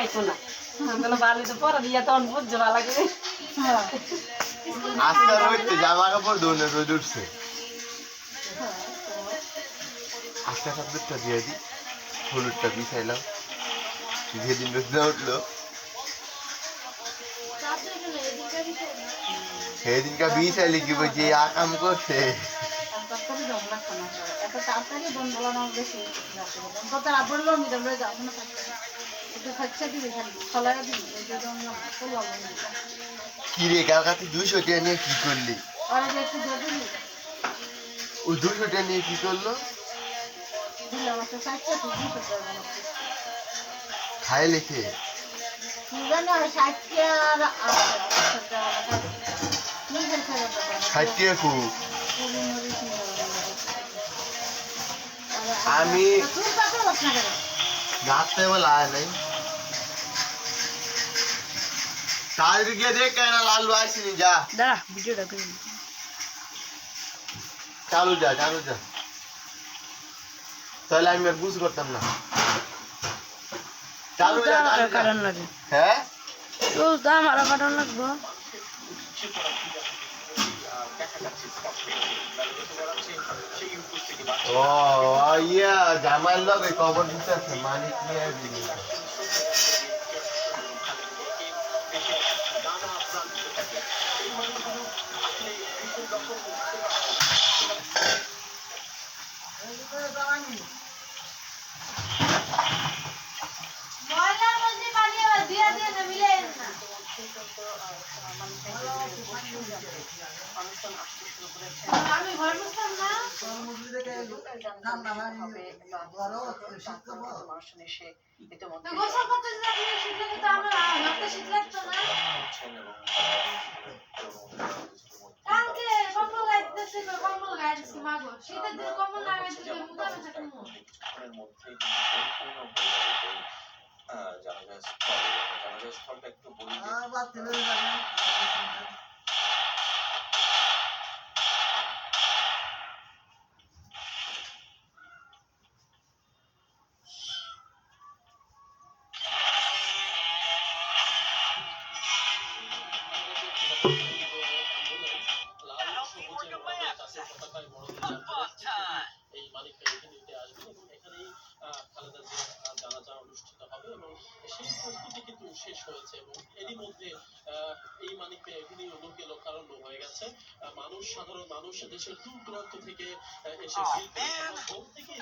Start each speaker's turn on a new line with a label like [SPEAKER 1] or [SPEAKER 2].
[SPEAKER 1] পাইতো না বলে বালি তো পরে দিয়া তখন বুঝছে ভালো করে
[SPEAKER 2] আজকে রোদে জামা কাপড় ধুনে রোদ উঠছে আজকে সবটা দিয়ে দিই হলুদটা বিছাইলাম যেদিন রোদ উঠলো সেদিনকে বিছাইলে কি বলছি আকাম করছে কি রে কালকাতে 200 টাকা নিয়ে কি করলি ও 200 টাকা নিয়ে কি করলো খাই লিখে খাইতে খুব আমি রাত্রে বেলা আয় নাই তাদের গিয়ে দেখ কেন লালু আসিনি যা
[SPEAKER 1] দাঁড়া ভিডিওটা করে
[SPEAKER 2] চালু যা তাহলে আমি আর বুঝ করতাম না চালু যা
[SPEAKER 1] কারণ লাগে
[SPEAKER 2] হ্যাঁ
[SPEAKER 1] তো দাম আরো কারণ লাগবে
[SPEAKER 2] ও ইয়া জামাল লোক খবর দিতেছে মানিক নিয়ে দিবি
[SPEAKER 1] আমি ঘর বসতাম না গোসল করতে শীত লাগতো আমার হাতে শীত লাগতো না কালকে কম্বল গাইতেছে কম্বল গাইতেছে মাগো শীতের দিন কম্বল না গাইতেছে মুতাবে থাকবো
[SPEAKER 3] জানাজা একটু বলি এই মালিককে রেখে নিতে আসবেন এবং এখানেই খালেদা জিয়ার জানাজা অনুষ্ঠিত হবে এবং সেই প্রস্তুতি কিন্তু শেষ হয়েছে এবং এরই মধ্যে এই মালিককে এখনই লোকে লোকারণ্য হয়ে গেছে সাধারণ মানুষ দেশের দূর দূরান্ত থেকে এসে ভিড় করে থেকে